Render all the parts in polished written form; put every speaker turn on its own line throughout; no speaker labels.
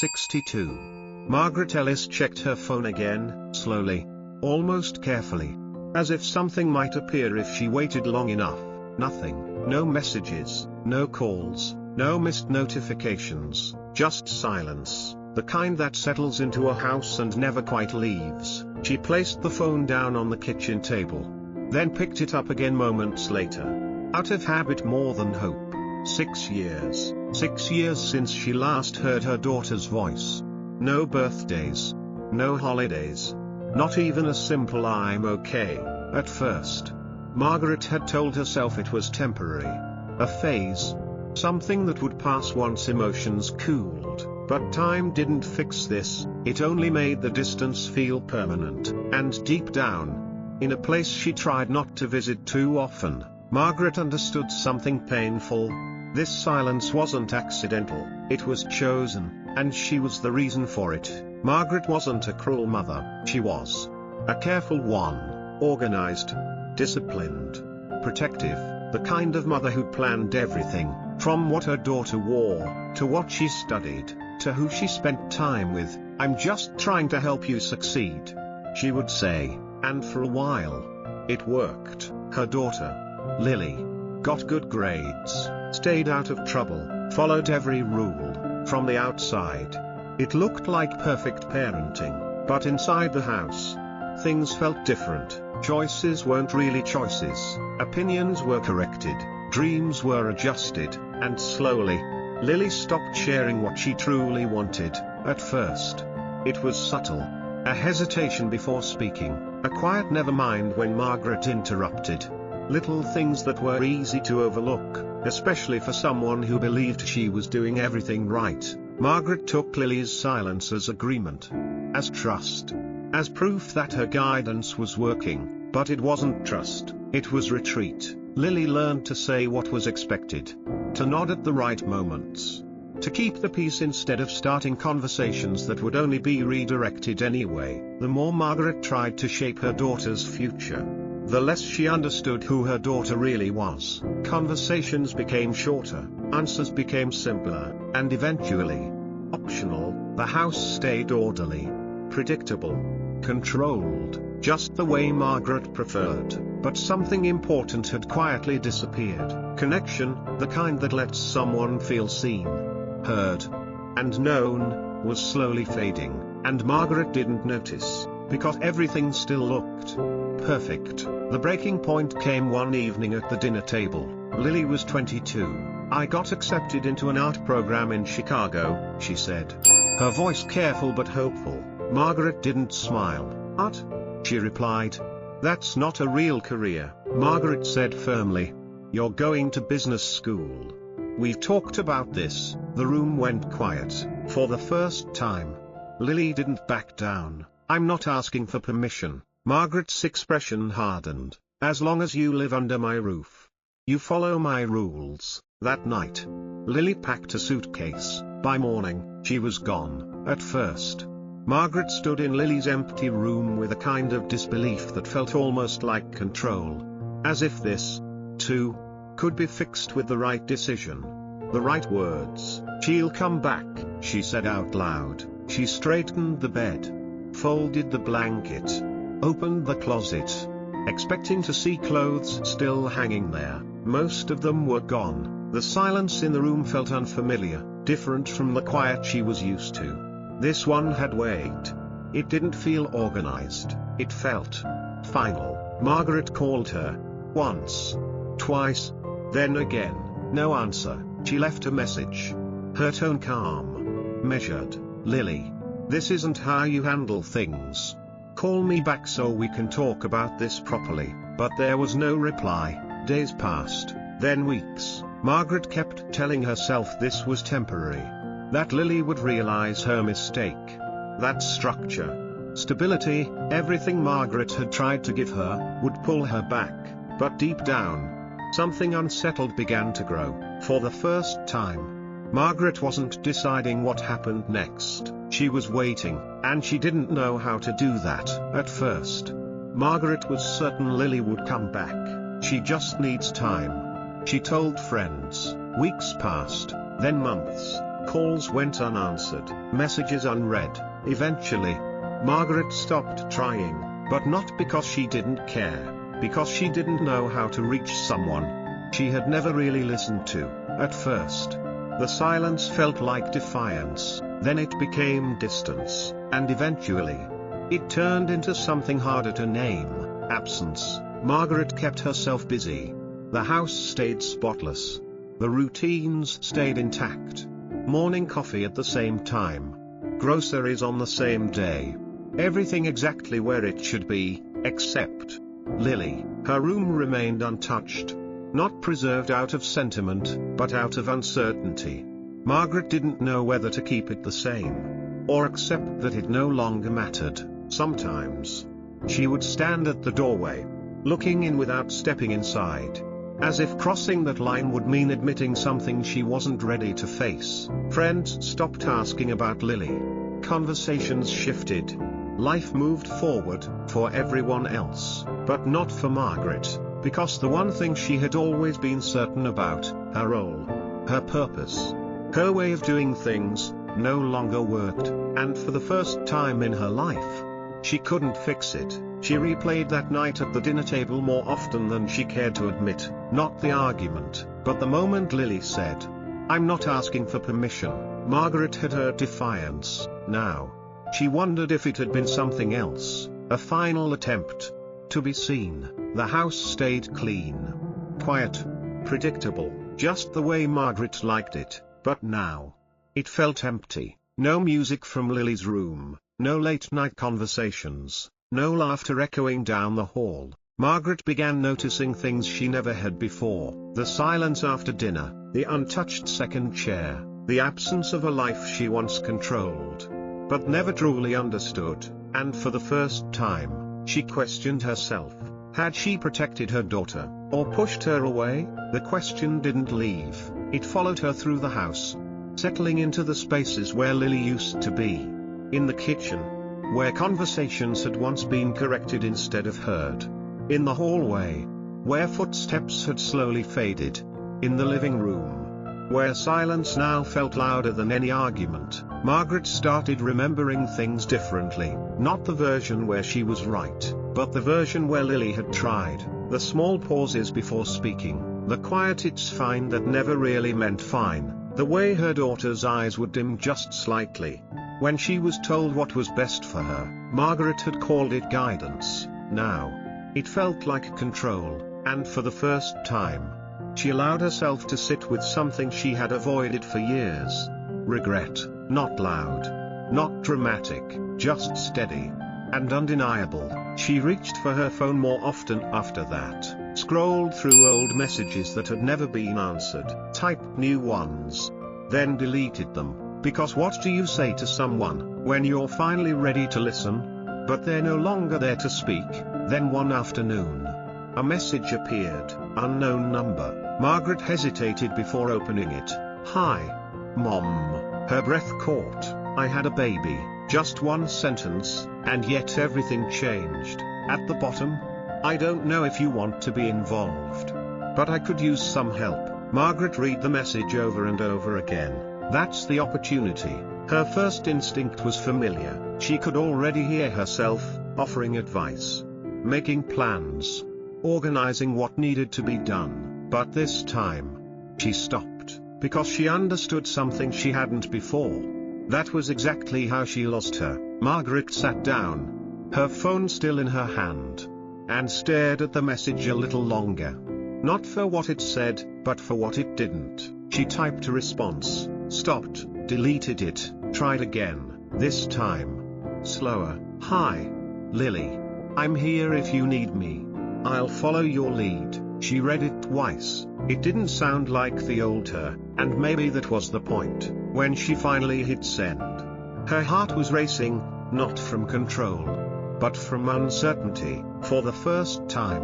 62. Margaret Ellis checked her phone again, slowly, almost carefully. As if something might appear if she waited long enough. Nothing. No messages, no calls, no missed notifications, just silence. The kind that settles into a house and never quite leaves. She placed the phone down on the kitchen table. Then picked it up again moments later. Out of habit more than hope. 6 years. 6 years since she last heard her daughter's voice. No birthdays. No holidays. Not even a simple "I'm okay" at first. Margaret had told herself it was temporary. A phase. Something that would pass once emotions cooled. But time didn't fix this, it only made the distance feel permanent. And deep down, in a place she tried not to visit too often, Margaret understood something painful. This silence wasn't accidental, it was chosen, and she was the reason for it. Margaret wasn't a cruel mother, she was a careful one, organized, disciplined, protective, the kind of mother who planned everything, from what her daughter wore, to what she studied, to who she spent time with. "I'm just trying to help you succeed," she would say, and for a while, it worked. Her daughter, Lily, got good grades, stayed out of trouble, followed every rule. From the outside, it looked like perfect parenting, but inside the house, things felt different. Choices weren't really choices, opinions were corrected, dreams were adjusted, and slowly, Lily stopped sharing what she truly wanted. At first, it was subtle. A hesitation before speaking, a quiet never mind when Margaret interrupted. Little things that were easy to overlook, especially for someone who believed she was doing everything right. Margaret took Lily's silence as agreement, as trust, as proof that her guidance was working. But it wasn't trust, it was retreat. Lily learned to say what was expected, to nod at the right moments, to keep the peace instead of starting conversations that would only be redirected anyway. The more Margaret tried to shape her daughter's future, the less she understood who her daughter really was. Conversations became shorter, answers became simpler, and eventually, optional. The house stayed orderly, predictable, controlled, just the way Margaret preferred. But something important had quietly disappeared. Connection, the kind that lets someone feel seen, heard, and known, was slowly fading, and Margaret didn't notice, because everything still looked perfect. The breaking point came one evening at the dinner table. Lily was 22. "I got accepted into an art program in Chicago," she said. Her voice careful but hopeful. Margaret didn't smile. "Art?" she replied. "That's not a real career," Margaret said firmly. "You're going to business school. We've talked about this." The room went quiet. For the first time, Lily didn't back down. "I'm not asking for permission." Margaret's expression hardened. "As long as you live under my roof, you follow my rules." That night, Lily packed a suitcase. By morning, she was gone. At first, Margaret stood in Lily's empty room with a kind of disbelief that felt almost like control. As if this, too, could be fixed with the right decision. The right words. "She'll come back," she said out loud. She straightened the bed, folded the blanket, opened the closet, expecting to see clothes still hanging there. Most of them were gone. The silence in the room felt unfamiliar, different from the quiet she was used to. This one had weight. It didn't feel organized. It felt final. Margaret called her. Once. Twice. Then again. No answer. She left a message. Her tone calm. Measured. "Lily. This isn't how you handle things. Call me back so we can talk about this properly." But there was no reply. Days passed. Then weeks. Margaret kept telling herself this was temporary. That Lily would realize her mistake. That structure, stability, everything Margaret had tried to give her, would pull her back. But deep down, something unsettled began to grow. For the first time, Margaret wasn't deciding what happened next. She was waiting, and she didn't know how to do that. At first, Margaret was certain Lily would come back. "She just needs time," she told friends. Weeks passed, then months, Calls went unanswered, messages unread. Eventually, Margaret stopped trying, but not because she didn't care, because she didn't know how to reach someone she had never really listened to. At first, the silence felt like defiance, then it became distance, and eventually, it turned into something harder to name: absence. Margaret kept herself busy. The house stayed spotless. The routines stayed intact. Morning coffee at the same time. Groceries on the same day. Everything exactly where it should be, except Lily. Her room remained untouched. Not preserved out of sentiment, but out of uncertainty. Margaret didn't know whether to keep it the same, or accept that it no longer mattered. Sometimes, she would stand at the doorway, looking in without stepping inside, as if crossing that line would mean admitting something she wasn't ready to face. Friends stopped asking about Lily. Conversations shifted. Life moved forward, for everyone else, but not for Margaret, because the one thing she had always been certain about, her role, her purpose, her way of doing things, no longer worked, and for the first time in her life, she couldn't fix it. She replayed that night at the dinner table more often than she cared to admit, not the argument, but the moment Lily said, "I'm not asking for permission." Margaret had heard defiance. Now, she wondered if it had been something else, a final attempt to be seen. The house stayed clean, quiet, predictable, just the way Margaret liked it, but now, it felt empty. No music from Lily's room, no late-night conversations, no laughter echoing down the hall. Margaret began noticing things she never had before: the silence after dinner, the untouched second chair, the absence of a life she once controlled, but never truly understood, and for the first time, she questioned herself. Had she protected her daughter, or pushed her away? The question didn't leave, it followed her through the house, settling into the spaces where Lily used to be. In the kitchen, where conversations had once been corrected instead of heard. In the hallway, where footsteps had slowly faded. In the living room, where silence now felt louder than any argument. Margaret started remembering things differently, not the version where she was right, but the version where Lily had tried. The small pauses before speaking, the quiet "it's fine" that never really meant fine, the way her daughter's eyes would dim just slightly when she was told what was best for her. Margaret had called it guidance. Now, it felt like control, and for the first time, she allowed herself to sit with something she had avoided for years. Regret, not loud, not dramatic, just steady and undeniable. She reached for her phone more often after that, scrolled through old messages that had never been answered, typed new ones, then deleted them. Because what do you say to someone when you're finally ready to listen, but they're no longer there to speak? Then one afternoon, a message appeared, unknown number. Margaret hesitated before opening it. "Hi, Mom." Her breath caught. "I had a baby." Just one sentence, and yet everything changed. At the bottom, "I don't know if you want to be involved, but I could use some help." Margaret read the message over and over again. That's the opportunity. Her first instinct was familiar. She could already hear herself offering advice, making plans, organizing what needed to be done. But this time, she stopped, because she understood something she hadn't before. That was exactly how she lost her. Margaret sat down, her phone still in her hand, and stared at the message a little longer. Not for what it said, but for what it didn't. She typed a response, stopped, deleted it, tried again, this time slower. "Hi, Lily. I'm here if you need me. I'll follow your lead." She read it twice. It didn't sound like the old her, and maybe that was the point. When she finally hit send, her heart was racing, not from control, but from uncertainty. For the first time,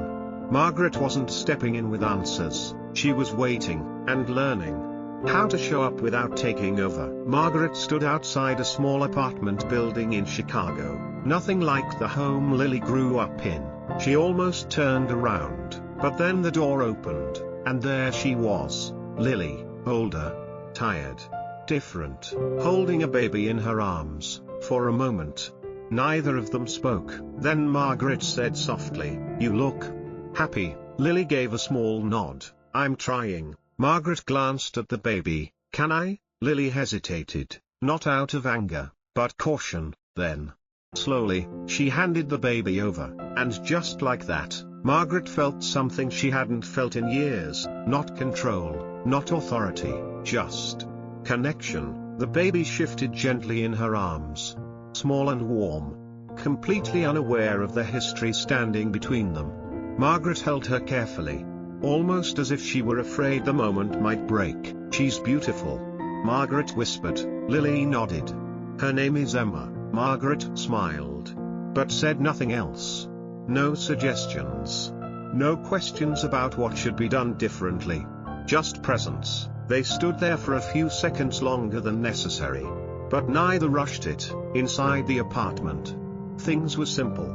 Margaret wasn't stepping in with answers. She was waiting, and learning how to show up without taking over. Margaret stood outside a small apartment building in Chicago. Nothing like the home Lily grew up in. She almost turned around, but then the door opened, and there she was, Lily, older, tired, different, holding a baby in her arms. For a moment, neither of them spoke. Then Margaret said softly, "You look happy." Lily gave a small nod. "I'm trying." Margaret glanced at the baby. "Can I?" Lily hesitated, not out of anger, but caution. Then, slowly, she handed the baby over, and just like that, Margaret felt something she hadn't felt in years. Not control, not authority, just connection. The baby shifted gently in her arms, small and warm, completely unaware of the history standing between them. Margaret held her carefully, almost as if she were afraid the moment might break. "She's beautiful," Margaret whispered. Lily nodded. "Her name is Emma." Margaret smiled, but said nothing else. No suggestions. No questions about what should be done differently. Just presence. They stood there for a few seconds longer than necessary. But neither rushed it. Inside the apartment, things were simple.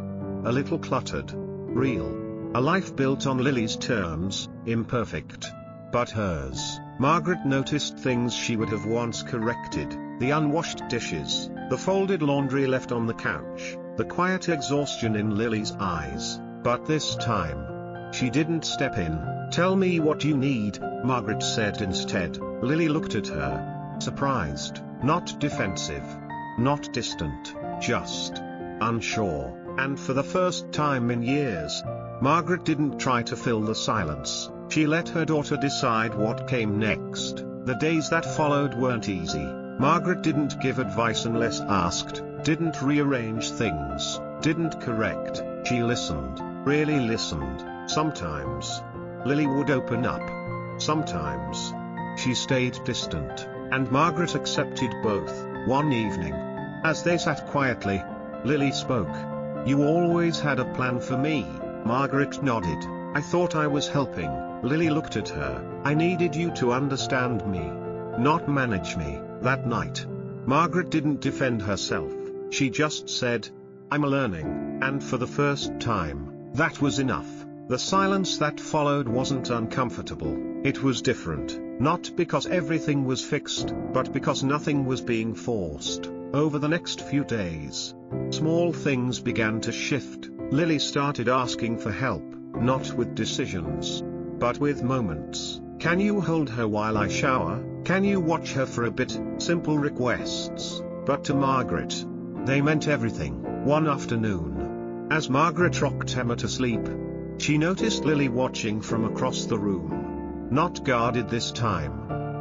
A little cluttered. Real. A life built on Lily's terms, imperfect, but hers. Margaret noticed things she would have once corrected: the unwashed dishes, the folded laundry left on the couch, the quiet exhaustion in Lily's eyes. But this time, she didn't step in. "Tell me what you need," Margaret said instead. Lily looked at her, surprised, not defensive, not distant, just unsure. And for the first time in years, Margaret didn't try to fill the silence. She let her daughter decide what came next. The days that followed weren't easy. Margaret didn't give advice unless asked, didn't rearrange things, didn't correct. She listened, really listened. Sometimes, Lily would open up. Sometimes, she stayed distant, and Margaret accepted both. One evening, as they sat quietly, Lily spoke. "You always had a plan for me." Margaret nodded. "I thought I was helping." Lily looked at her. "I needed you to understand me, not manage me." That night, Margaret didn't defend herself. She just said, "I'm learning." And for the first time, that was enough. The silence that followed wasn't uncomfortable. It was different, not because everything was fixed, but because nothing was being forced. Over the next few days, small things began to shift. Lily started asking for help, not with decisions, but with moments. "Can you hold her while I shower? Can you watch her for a bit?" Simple requests, but to Margaret, they meant everything. One afternoon, as Margaret rocked Emma to sleep, she noticed Lily watching from across the room. Not guarded this time,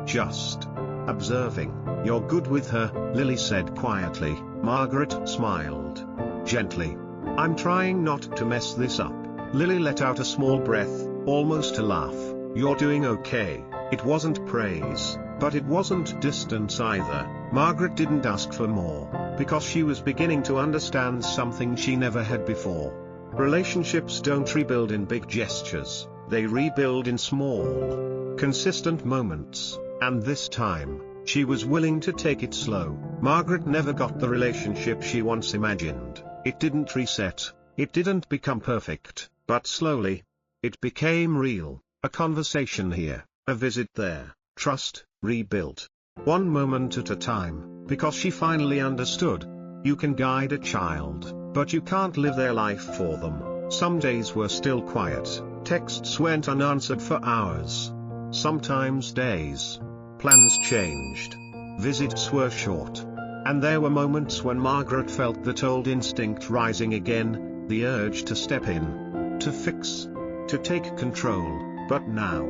just observing. "You're good with her," Lily said quietly. Margaret smiled gently. "I'm trying not to mess this up." Lily let out a small breath, almost a laugh. "You're doing okay." It wasn't praise, but it wasn't distance either. Margaret didn't ask for more, because she was beginning to understand something she never had before. Relationships don't rebuild in big gestures, they rebuild in small, consistent moments, and this time, she was willing to take it slow. Margaret never got the relationship she once imagined. It didn't reset, it didn't become perfect, but slowly, it became real. A conversation here, a visit there, trust, rebuilt. One moment at a time, because she finally understood. You can guide a child, but you can't live their life for them. Some days were still quiet, texts went unanswered for hours. Sometimes days. Plans changed. Visits were short. And there were moments when Margaret felt that old instinct rising again, the urge to step in, to fix, to take control. But now,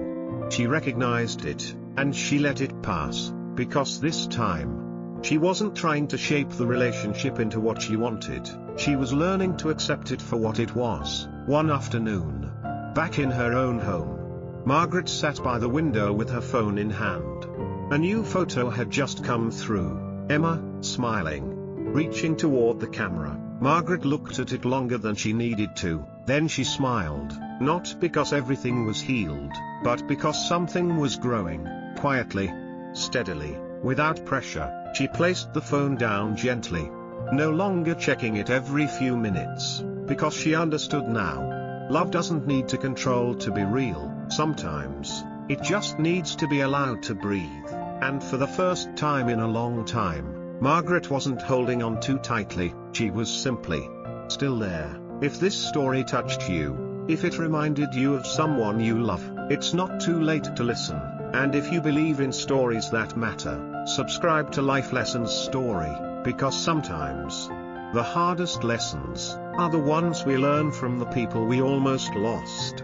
she recognized it, and she let it pass, because this time, she wasn't trying to shape the relationship into what she wanted. She was learning to accept it for what it was. One afternoon, back in her own home, Margaret sat by the window with her phone in hand. A new photo had just come through. Emma, smiling, reaching toward the camera. Margaret looked at it longer than she needed to, then she smiled, not because everything was healed, but because something was growing, quietly, steadily, without pressure. She placed the phone down gently, no longer checking it every few minutes, because she understood now. Love doesn't need to control to be real. Sometimes, it just needs to be allowed to breathe. And for the first time in a long time, Margaret wasn't holding on too tightly, she was simply still there. If this story touched you, if it reminded you of someone you love, it's not too late to listen. And if you believe in stories that matter, subscribe to Life Lessons Story, because sometimes the hardest lessons are the ones we learn from the people we almost lost.